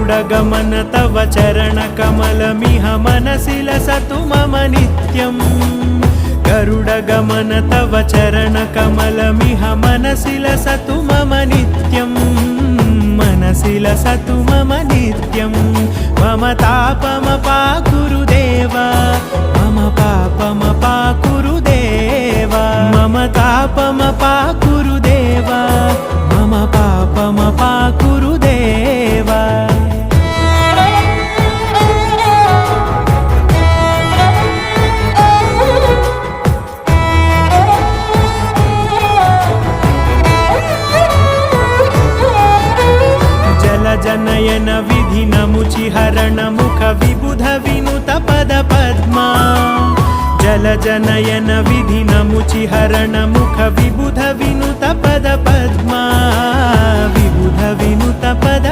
गरुडगमन तव चरणकमलमिह मनसि लसतु मम नित्यम् गरुडगमन तव चरणकमलमिह मनसि लसतु मम नित्यम् मनसि लसतु मम नित्यं मम तापमपाकुरुदेव मम पापमपाकुरुदेव मम तापमपाकुरुदेव मम पापमपाकुरुदेव जनयन विधि नमुचिहरण मुख विबुध विनुत पद पद्मा जल जनयन विधि नमुचिहरण मुख विबुध विनुत पद पद्मा विबुध विनुत पद